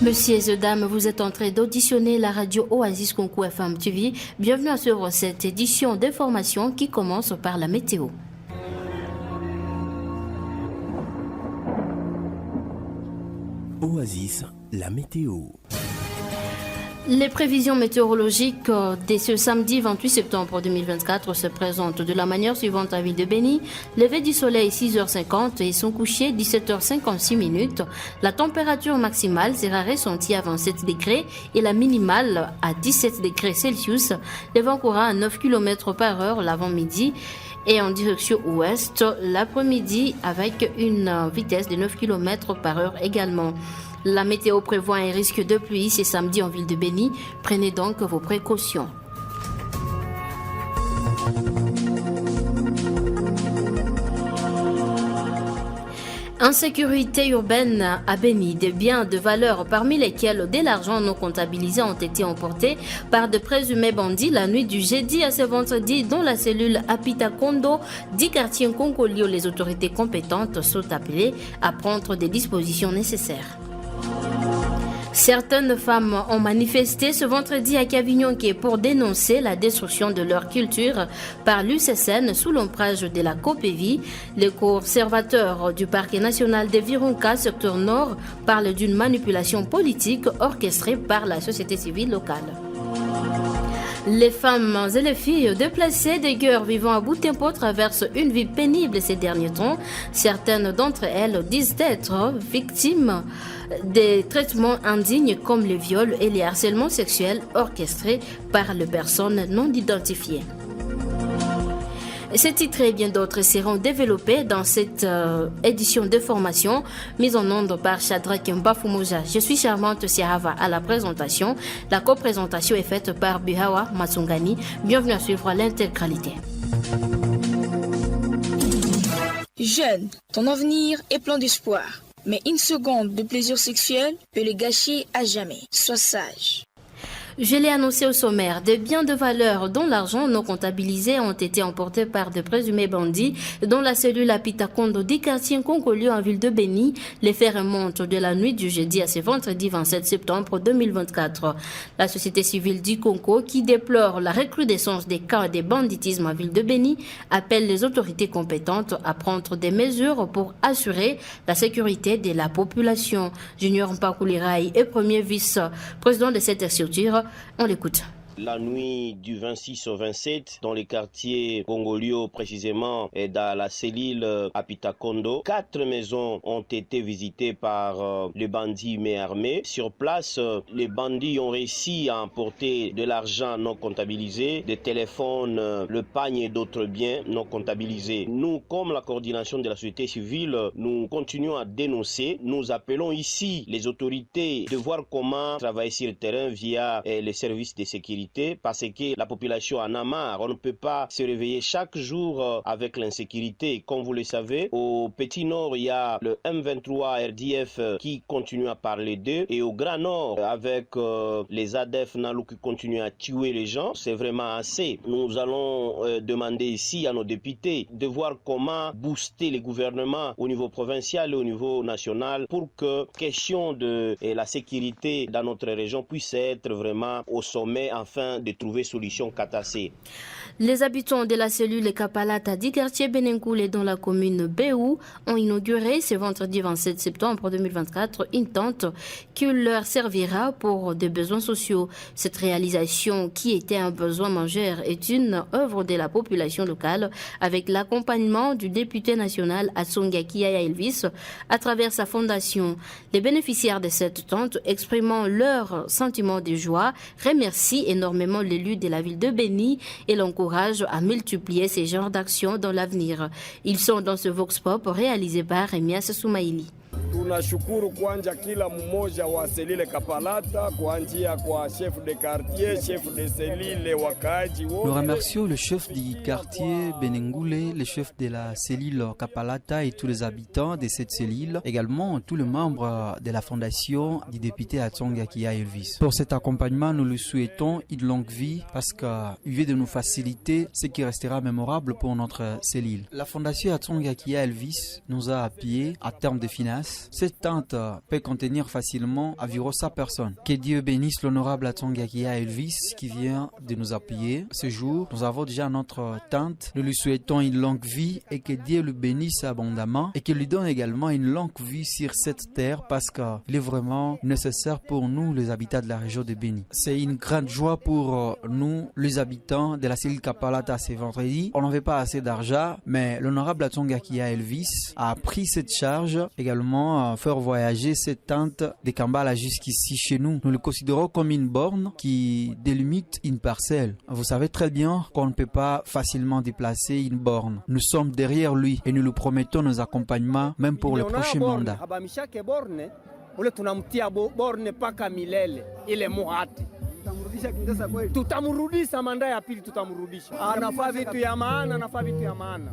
Messieurs et dames, vous êtes en train d'auditionner la radio Oasis Concours FM TV. Bienvenue à suivre cette édition d'information qui commence par la météo. Oasis, la météo. Les prévisions météorologiques de ce samedi 28 septembre 2024 se présentent de la manière suivante à Ville de Béni. Lever du soleil 6h50 et son coucher 17h56. La température maximale sera ressentie à 27 degrés et la minimale à 17 degrés Celsius. Le vent courant à 9 km par heure l'avant-midi et en direction ouest l'après-midi avec une vitesse de 9 km par heure également. La météo prévoit un risque de pluie ce samedi en ville de Béni. Prenez donc vos précautions. Insécurité urbaine à Béni, des biens de valeur parmi lesquels de l'argent non comptabilisé ont été emportés par de présumés bandits la nuit du jeudi à ce vendredi dans la cellule Apita Kondo du quartier Nkonkolio. Les autorités compétentes sont appelées à prendre des dispositions nécessaires. Certaines femmes ont manifesté ce vendredi à Cavignon pour dénoncer la destruction de leur culture par l'UCSN sous l'ombrage de la COPEVI. Les conservateurs du parc national de Virunga, secteur nord, parlent d'une manipulation politique orchestrée par la société civile locale. Les femmes et les filles déplacées des guerres vivant à bout de tempo traversent une vie pénible ces derniers temps. Certaines d'entre elles disent être victimes des traitements indignes comme les viols et les harcèlements sexuels orchestrés par les personnes non identifiées. Ces titres et bien d'autres seront développés dans cette édition de formation mise en onde par Shadrach Mbafumoja. Je suis Charmante Siarava à la présentation. La coprésentation est faite par Bihawa Matsungani. Bienvenue à suivre l'intégralité. Jeune, ton avenir est plein d'espoir. Mais une seconde de plaisir sexuel peut le gâcher à jamais. Sois sage. Je l'ai annoncé au sommaire, des biens de valeur dont l'argent non comptabilisé ont été emportés par de présumés bandits dans la cellule Apita Kondo du quartier Nkonkolio en ville de Béni. Les faits remontent de la nuit du jeudi à ce vendredi 27 septembre 2024. La société civile du Congo, qui déplore la recrudescence des cas de banditisme en ville de Béni, appelle les autorités compétentes à prendre des mesures pour assurer la sécurité de la population. Junior Mpakulirai est premier vice-président de cette structure. On l'écoute. La nuit du 26 au 27, dans les quartiers Kongolio précisément et dans la cellule Apita Kondo, 4 maisons ont été visitées par les bandits mais armés. Sur place, les bandits ont réussi à emporter de l'argent non comptabilisé, des téléphones, le pagne et d'autres biens non comptabilisés. Nous, comme la coordination de la société civile, nous continuons à dénoncer. Nous appelons ici les autorités de voir comment travailler sur le terrain via les services de sécurité, parce que la population en a marre. On ne peut pas se réveiller chaque jour avec l'insécurité. Comme vous le savez, au Petit Nord, il y a le M23 RDF qui continue à parler d'eux, et au Grand Nord, avec les ADF Nalou qui continuent à tuer les gens. C'est vraiment assez. Nous allons demander ici à nos députés de voir comment booster les gouvernements au niveau provincial et au niveau national pour que question de la sécurité dans notre région puisse être vraiment au sommet afin de trouver solution Katassé. Les habitants de la cellule Kapalata du quartier Benenkoulé dans la commune Béou ont inauguré ce vendredi 27 septembre 2024 une tente qui leur servira pour des besoins sociaux. Cette réalisation, qui était un besoin majeur, est une œuvre de la population locale avec l'accompagnement du député national Atsonga Kiaya Elvis à travers sa fondation. Les bénéficiaires de cette tente, exprimant leur sentiment de joie, remercient énormément l'élu de la ville de Béni et l'encouragent à multiplier ces genres d'actions dans l'avenir. Ils sont dans ce Vox Pop réalisé par Remias Soumaïli. Tunashukuru kwanja kila mmoja wa selile Kapalata, kuanzia kwa chef de quartier, chef de selile, wakaaji wote. Nous remercions le chef du quartier Benengoulé, le chef de la cellule Kapalata et tous les habitants de cette cellule, également tous les membres de la fondation du député Atsonga Kiya Elvis. Pour cet accompagnement, nous lui souhaitons une longue vie parce qu'il vient de nous faciliter ce qui restera mémorable pour notre cellule. La fondation Atsonga Kiya Elvis nous a appuyés à terme de finance place. Cette tente peut contenir facilement environ 100 personnes. Que Dieu bénisse l'honorable Atsongakia Elvis qui vient de nous appuyer. Ce jour, nous avons déjà notre tente. Nous lui souhaitons une longue vie et que Dieu le bénisse abondamment et qu'il lui donne également une longue vie sur cette terre parce qu'il est vraiment nécessaire pour nous, les habitants de la région de Béni. C'est une grande joie pour nous, les habitants de la cellule Kapalata ce vendredi. On n'avait pas assez d'argent, mais l'honorable Atsongakia Elvis a pris cette charge également à faire voyager cette tente de Kambala jusqu'ici chez nous. Nous le considérons comme une borne qui délimite une parcelle. Vous savez très bien qu'on ne peut pas facilement déplacer une borne. Nous sommes derrière lui et nous lui promettons nos accompagnements même pour le prochain mandat. Tutamrudisha manda ya pili, tutamrudisha. Anafaa vitu ya maana, anafaa vitu ya maana.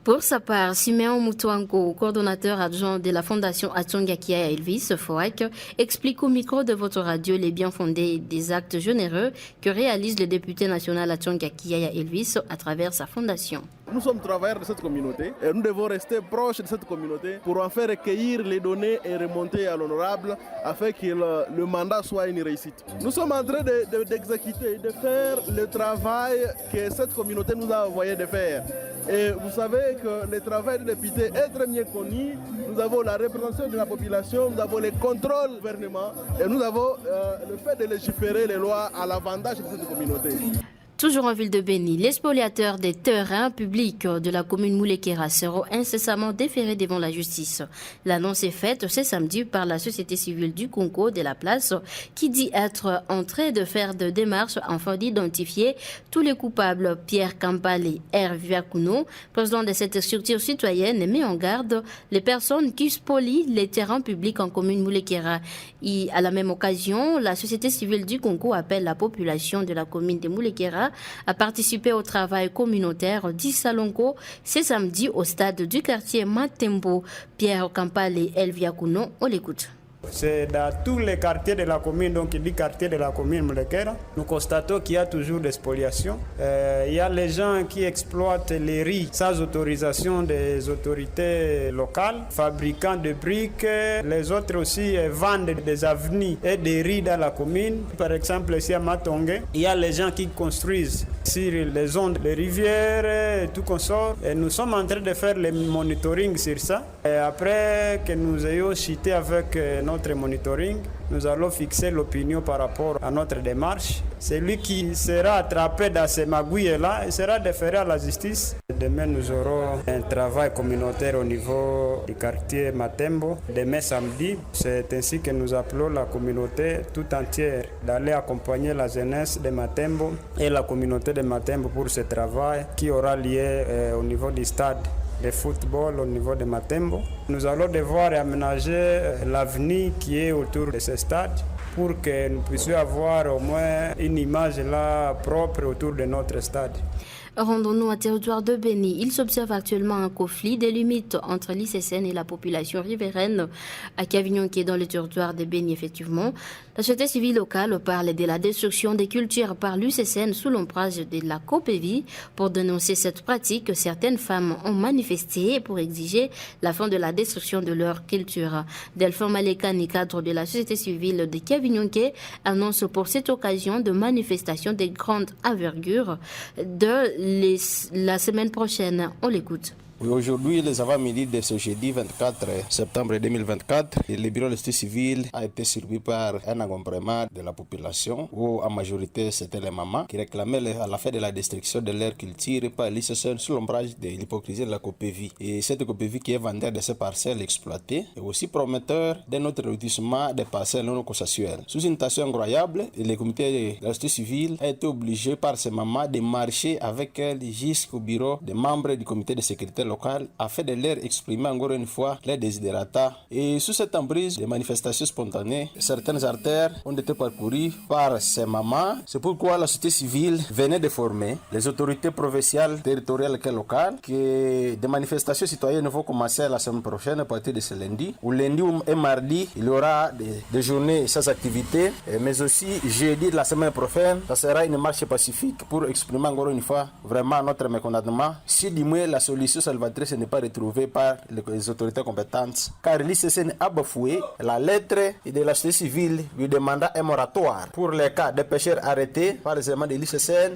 Pour sa part, Siméon Moutouango, coordonnateur adjoint de la Fondation Atsongakia Elvis, FOAC, explique au micro de votre radio les bien fondés des actes généreux que réalise le député national Atsongakia Elvis à travers sa fondation. Nous sommes travailleurs de cette communauté et nous devons rester proches de cette communauté pour en faire recueillir les données et remonter à l'honorable afin que le mandat soit une réussite. Nous sommes en train d'exécuter, de faire le travail que cette communauté nous a envoyé de faire. Et vous savez que le travail du député est très bien connu. Nous avons la représentation de la population, nous avons les contrôles du gouvernement et nous avons le fait de légiférer les lois à l'avantage de cette communauté. Toujours en ville de Béni, les spoliateurs des terrains publics de la commune Moulekera seront incessamment déférés devant la justice. L'annonce est faite ce samedi par la société civile du Congo de la place qui dit être en train de faire des démarches afin d'identifier tous les coupables. Pierre Kampale Herviakuno, président de cette structure citoyenne, met en garde les personnes qui spolient les terrains publics en commune Moulekera. Et à la même occasion, la société civile du Congo appelle la population de la commune de Moulekera à participer au travail communautaire d'Isalongo ce samedi au stade du quartier Matembo. Pierre Kampale Elviakuno, on l'écoute. C'est dans tous les quartiers de la commune, donc il dit quartier de la commune Moulekera. Nous constatons qu'il y a toujours des spoliations. Il y a les gens qui exploitent les riz sans autorisation des autorités locales, fabricants de briques. Les autres aussi vendent des avenues et des riz dans la commune. Par exemple, ici à Matongue, il y a les gens qui construisent sur les zones des rivières et tout consort. Et nous sommes en train de faire le monitoring sur ça. Et après que nous ayons cité avec notre monitoring, nous allons fixer l'opinion par rapport à notre démarche. Celui qui sera attrapé dans ces magouilles-là sera déféré à la justice. Demain, nous aurons un travail communautaire au niveau du quartier Matembo. Demain, samedi, c'est ainsi que nous appelons la communauté tout entière d'aller accompagner la jeunesse de Matembo et la communauté de Matembo pour ce travail qui aura lieu au niveau du stade de football au niveau de Matembo. Nous allons devoir aménager l'avenir qui est autour de ce stade pour que nous puissions avoir au moins une image là propre autour de notre stade. Rendons-nous au territoire de Béni. Il s'observe actuellement un conflit des limites entre l'ICCN et la population riveraine à Cavignon, qui est dans le territoire de Béni, effectivement. La société civile locale parle de la destruction des cultures par l'ICCN sous l'ombrage de la COPEVI. Pour dénoncer cette pratique, certaines femmes ont manifesté pour exiger la fin de la destruction de leur culture. Delphine Malekani, cadre de la société civile de Cavignon, annonce pour cette occasion de manifestations de grande envergure la semaine prochaine. On l'écoute. Oui, aujourd'hui, les avant-midi de ce jeudi 24 septembre 2024, le bureau de la société civile a été servi par un encombrement de la population, où en majorité c'était les mamans qui réclamaient à la fin de la destruction de leur culture par l'ICCN sous l'ombrage de l'hypocrisie de la COPEVI. Et cette COPEVI qui est vendeur de ces parcelles exploitées est aussi prometteur d'un autre réduisement des parcelles non consensuelles. Sous une tension incroyable, le comité de la société civile a été obligé par ces mamans de marcher avec elles jusqu'au bureau des membres du comité de sécurité locale afin de leur exprimer encore une fois leurs desiderata. Et sous cette emprise de manifestations spontanées, certaines artères ont été parcourues par ces mamans. C'est pourquoi la société civile venait de former les autorités provinciales, territoriales et locales que des manifestations citoyennes vont commencer la semaine prochaine à partir de ce lundi. Ou lundi et mardi, il y aura des journées sans activité, mais aussi jeudi de la semaine prochaine, ça sera une marche pacifique pour exprimer encore une fois vraiment notre mécontentement. Si du moins la solution 2023 ce n'est pas retrouvé par les autorités compétentes, car l'ICCN a bafoué la lettre de la société civile lui demandant un moratoire pour les cas de pêcheurs arrêtés par les éléments de l'ICCN.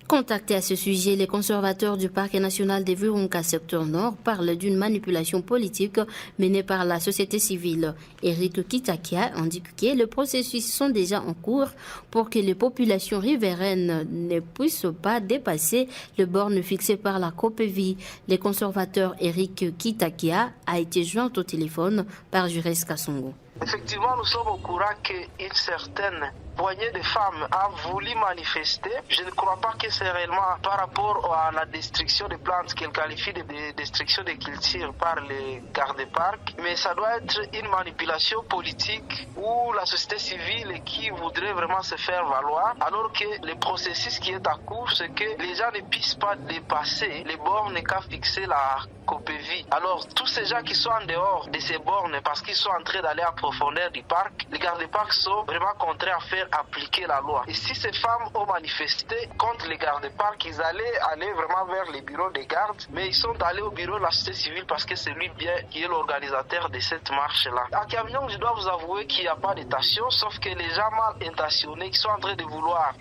Contactés à ce sujet, les conservateurs du parc national des Virunga secteur nord parlent d'une manipulation politique menée par la société civile. Eric Kitakia indique que les processus sont déjà en cours pour que les populations riveraines ne puissent pas dépasser les bornes fixées par la COPEVI. Le conservateur Eric Kitakia a été joint au téléphone par Jurès Kassongo. Effectivement, nous sommes au courant qu'une certaine poignée de femmes a voulu manifester. Je ne crois pas que c'est réellement par rapport à la destruction des plantes qu'elle qualifie de destruction des cultures par les gardes-parcs, mais ça doit être une manipulation politique ou la société civile qui voudrait vraiment se faire valoir, alors que le processus qui est en cours, c'est que les gens ne puissent pas dépasser les bornes qu'a fixé la COPEVI. Alors, tous ces gens qui sont en dehors de ces bornes parce qu'ils sont en train d'aller en profondeur du parc, les gardes-parcs sont vraiment contraints à faire appliquer la loi. Et si ces femmes ont manifesté contre les gardes-parcs, ils allaient aller vraiment vers les bureaux des gardes, mais ils sont allés au bureau de la société civile parce que c'est lui bien qui est l'organisateur de cette marche-là. À Camion, je dois vous avouer qu'il n'y a pas de tension, sauf que les gens mal intentionnés qui sont en train de vouloir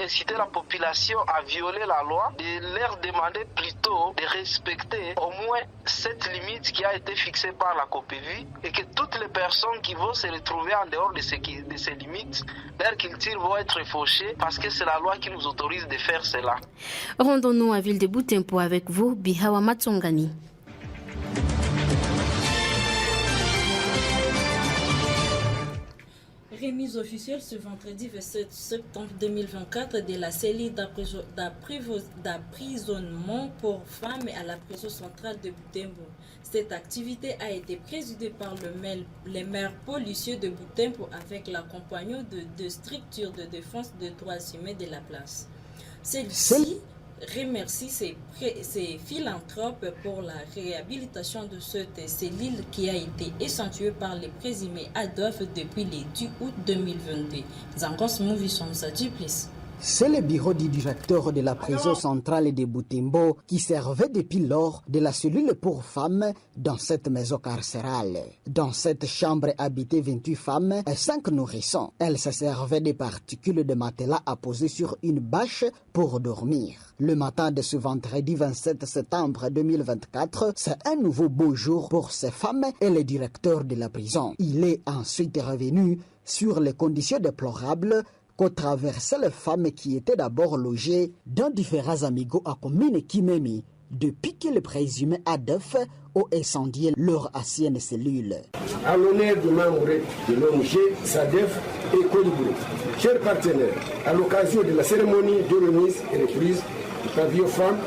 inciter la population à violer la loi, de leur demander plutôt de respecter au moins cette limite qui a été fixée par la COPEVI et que toutes les personnes qui vont se retrouver en dehors de ces limites, leurs cultures vont être fauchées parce que c'est la loi qui nous autorise de faire cela. Rendons-nous à Ville de Butembo avec vous, Bihawa Matsongani. Remise officielle ce vendredi 27 septembre 2024 de la cellule d'emprisonnement pour femmes à la prison centrale de Butembo. Cette activité a été présidée par le maire Paul Lucieux de Butembo avec l'accompagnement de deux structures de défense des droits humains de la place. Celle-ci remercie ses philanthropes pour la réhabilitation de cette cellule qui a été échantillée par les présumés Adolphe depuis le 10 août 2022. Zangos Mouvison Sadi plus. C'est le bureau du directeur de la prison centrale de Butembo qui servait depuis lors de la cellule pour femmes dans cette maison carcérale. Dans cette chambre habitée 28 femmes et 5 nourrissons. Elles se servaient des particules de matelas à poser sur une bâche pour dormir. Le matin de ce vendredi 27 septembre 2024, c'est un nouveau beau jour pour ces femmes et le directeur de la prison. Il est ensuite revenu sur les conditions déplorables qu'ont traversé les femmes qui étaient d'abord logées dans différents amigos à commune Kimemi depuis que le présumé Adolphe a incendié leur ancienne cellule. À l'honneur du membre de l'ONG SADEF et Colibri, chers partenaires, à l'occasion de la cérémonie de remise et reprise du pavillon femmes,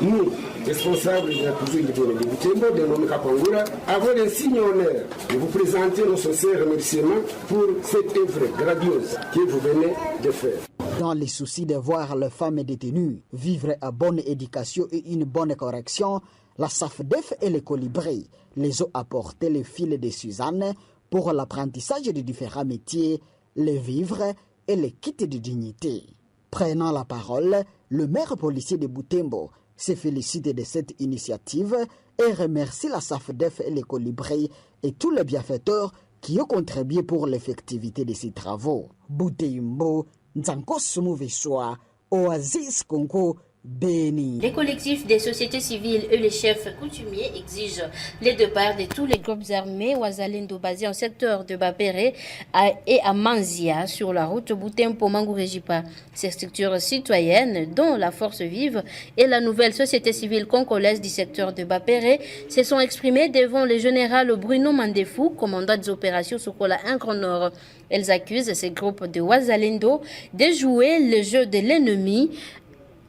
nous, responsables de la prison de Butembo, de Nomi Kapangura, avons l'insigne honneur de vous présenter nos sincères remerciements pour cette œuvre grandiose que vous venez de faire. Dans le souci de voir les femmes détenues vivre à bonne éducation et une bonne correction, la SAFDEF et les Colibri les ont apporté le fil de Suzanne pour l'apprentissage de différents métiers, les vivres et les kits de dignité. Prenant la parole, le maire policier de Butembo se félicite de cette initiative et remercie la SAFDEF et les Colibri et tous les bienfaiteurs qui ont contribué pour l'effectivité de ces travaux. Butembo, Nzanko Sumuveswa, Oasis Konko, Béni. Les collectifs des sociétés civiles et les chefs coutumiers exigent les départs de tous les groupes armés Ouazalendo basés en secteur de Bapere et à Manzia sur la route Butembo-Mangurejipa. Ces structures citoyennes, dont la Force Vive et la nouvelle société civile congolaise du secteur de Bapere, se sont exprimées devant le général Bruno Mandefou, commandant des opérations Sokola 1 Grand Nord. Elles accusent ces groupes de Ouazalendo de jouer le jeu de l'ennemi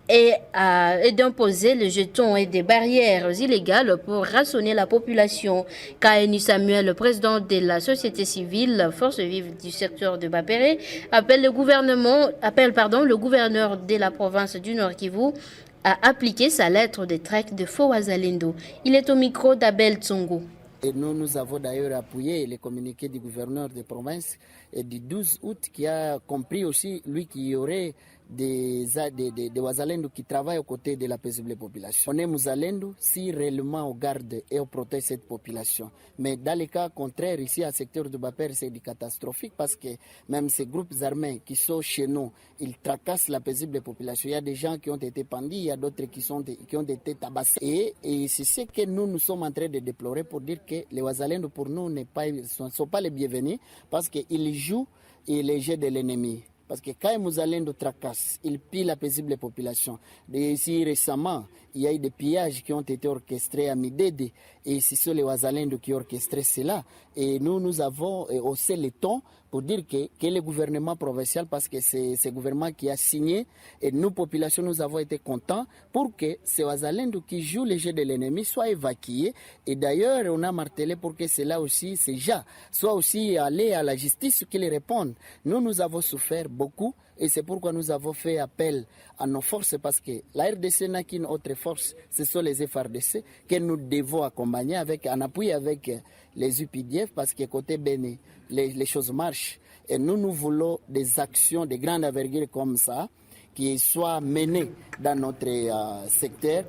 et d'imposer les jetons et des barrières illégales pour rassonner la population. Kaeni Samuel, le président de la société civile Force Vive du secteur de Bapere, appelle le gouverneur de la province du Nord Kivu à appliquer sa lettre de traque de faux Ouazalendo. Il est au micro d'Abel Tsongo. Et nous avons d'ailleurs appuyé les communiqués du gouverneur de province et du 12 août qui a compris aussi, lui, qu'il y aurait des Wazalendo qui travaillent aux côtés de la paisible population. On est Mouzalendo si réellement on garde et on protège cette population. Mais dans les cas contraires, ici à secteur de Baper, c'est catastrophique parce que même ces groupes armés qui sont chez nous, ils tracassent la paisible population. Il y a des gens qui ont été pendus, il y a d'autres qui ont été tabassés. Et c'est ce que nous sommes en train de déplorer pour dire que les Wazalendo pour nous ne sont pas les bienvenus parce qu'ils jouent et les jeux de l'ennemi. Parce que quand les Mouzalendo tracassent, ils pillent la paisible population. Et ici récemment, il y a eu des pillages qui ont été orchestrés à Midede. Et ce sont les Wazalendo qui ont orchestré cela. Et nous avons haussé le ton pour dire que le gouvernement provincial, parce que c'est ce gouvernement qui a signé, et nous, population, nous avons été contents pour que ces Wazalendo qui jouent les jeux de l'ennemi soient évacués. Et d'ailleurs, on a martelé pour que cela aussi, ces gens, soient aussi allés à la justice qu'ils répondent. Nous avons souffert beaucoup. Et c'est pourquoi nous avons fait appel à nos forces, parce que la RDC n'a qu'une autre force, ce sont les FRDC, que nous devons accompagner en appui avec les UPDF, parce que côté Béni, les choses marchent. Et nous voulons des actions de grande envergure comme ça, qui soient menées dans notre secteur.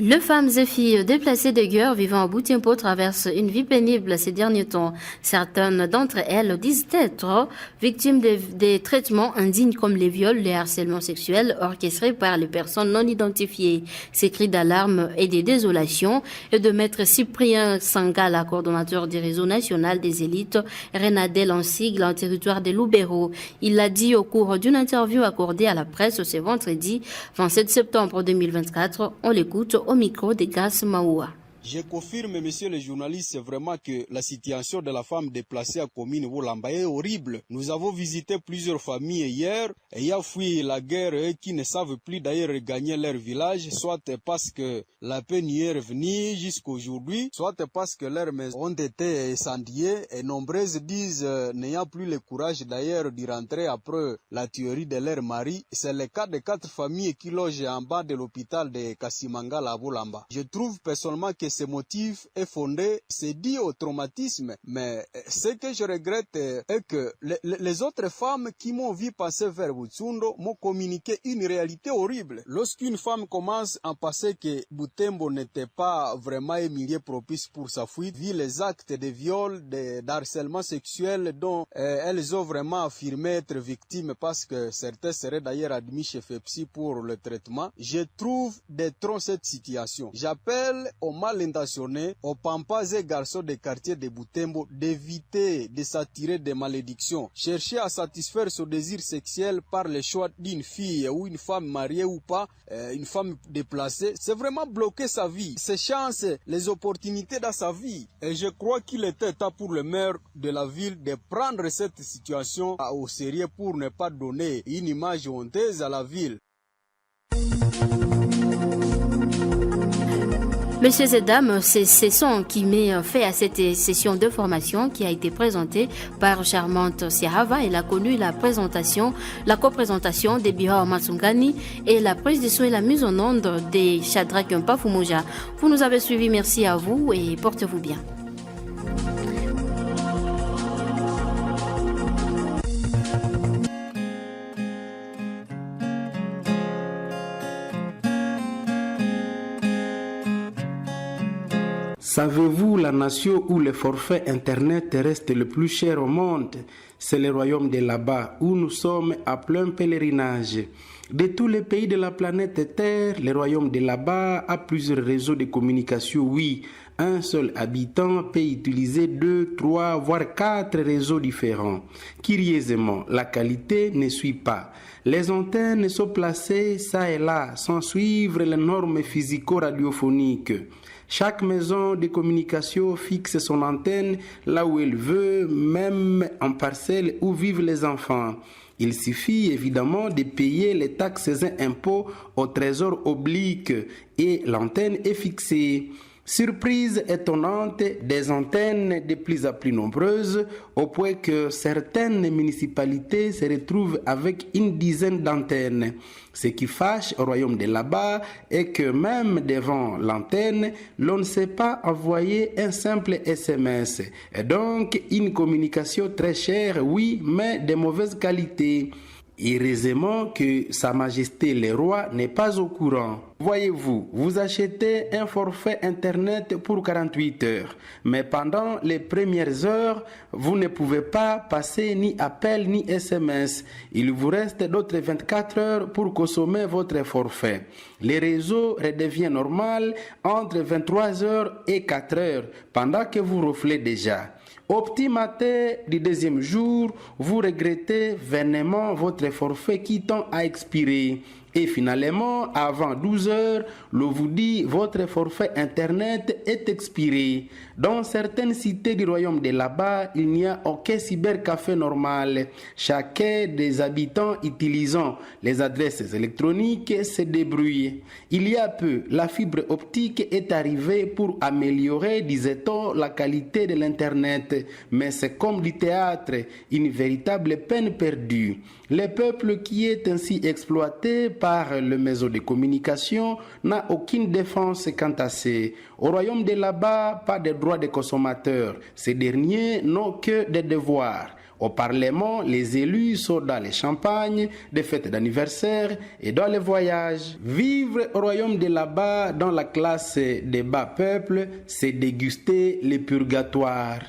Les femmes et filles déplacées de guerre vivant à Boutempo traversent une vie pénible ces derniers temps. Certaines d'entre elles disent être victimes des traitements indignes comme les viols, les harcèlements sexuels orchestrés par les personnes non identifiées. Ces cris d'alarme et de désolation et de maître Cyprien Sangala, coordonnateur du réseau national des élites Renadel en sigle en territoire de Lubero. Il l'a dit au cours d'une interview accordée à la presse ce vendredi 27 septembre 2024. On l'écoute au micro de Gas Maoua. Je confirme, monsieur le journaliste, vraiment que la situation de la femme déplacée à commune Wolamba est horrible. Nous avons visité plusieurs familles hier ayant fui la guerre et qui ne savent plus d'ailleurs gagner leur village, soit parce que la paix n'y est revenue jusqu'aujourd'hui, soit parce que leurs maisons ont été incendiées et nombreuses disent n'ayant plus le courage d'ailleurs d'y rentrer après la tuerie de leur mari. C'est le cas de 4 familles qui logent en bas de l'hôpital de Kassimangala à Wolamba. Je trouve personnellement que ce motif est fondé, c'est dit au traumatisme, mais ce que je regrette est que les autres femmes qui m'ont vu passer vers Butsundo m'ont communiqué une réalité horrible. Lorsqu'une femme commence à penser que Butembo n'était pas vraiment un milieu propice pour sa fuite, vu les actes de viol, d'harcèlement sexuel dont elles ont vraiment affirmé être victimes parce que certains seraient d'ailleurs admis chez FEPSI pour le traitement, je trouve détruire cette situation. J'appelle aux mal intentionnés, aux pampas et garçons des quartiers de Butembo d'éviter de s'attirer des malédictions. Chercher à satisfaire son désir sexuel par le choix d'une fille ou une femme mariée ou pas, une femme déplacée, c'est vraiment bloquer sa vie, ses chances, les opportunités dans sa vie. Et je crois qu'il était temps pour le maire de la ville de prendre cette situation au sérieux pour ne pas donner une image honteuse à la ville. Messieurs et dames, c'est ce son qui met fait à cette session de formation qui a été présentée par Charmante Siahava. Elle a connu la coprésentation de Bihao Matsungani et la prise de son et la mise en onde de Shadrach Mpafumuja. Vous nous avez suivis, merci à vous et portez-vous bien. Savez-vous la nation où le forfait Internet reste le plus cher au monde? C'est le royaume de là-bas où nous sommes à plein pèlerinage. De tous les pays de la planète Terre, le royaume de là-bas a plusieurs réseaux de communication. Oui, un seul habitant peut utiliser 2, 3, voire 4 réseaux différents. Curieusement, la qualité ne suit pas. Les antennes sont placées ça et là, sans suivre les normes physico-radiophoniques. Chaque maison de communication fixe son antenne là où elle veut, même en parcelle où vivent les enfants. Il suffit évidemment de payer les taxes et impôts au trésor oblique et l'antenne est fixée. Surprise étonnante, des antennes de plus en plus nombreuses, au point que certaines municipalités se retrouvent avec une dizaine d'antennes. Ce qui fâche au royaume de là-bas est que même devant l'antenne, l'on ne sait pas envoyer un simple SMS. Et donc, une communication très chère, oui, mais de mauvaise qualité. Heureusement que Sa Majesté le Roi n'est pas au courant. Voyez-vous, vous achetez un forfait Internet pour 48 heures, mais pendant les premières heures, vous ne pouvez pas passer ni appel ni SMS. Il vous reste d'autres 24 heures pour consommer votre forfait. Le réseau redevient normal entre 23 heures et 4 heures, pendant que vous ronflez déjà. Au petit matin du deuxième jour, vous regrettez vainement votre forfait qui tend à expirer. Et finalement, avant 12 heures, l'on vous dit votre forfait Internet est expiré. Dans certaines cités du royaume de là-bas, il n'y a aucun cybercafé normal. Chacun des habitants utilisant les adresses électroniques se débrouille. Il y a peu, la fibre optique est arrivée pour améliorer, disait-on, la qualité de l'Internet. Mais c'est comme du théâtre, une véritable peine perdue. Le peuple qui est ainsi exploité par le maison de communication n'a aucune défense quant à ça. Au royaume de là-bas, pas de droits des consommateurs. Ces derniers n'ont que des devoirs. Au Parlement, les élus sont dans les champagnes, des fêtes d'anniversaire et dans les voyages. Vivre au royaume de là-bas, dans la classe des bas peuples, c'est déguster le purgatoire.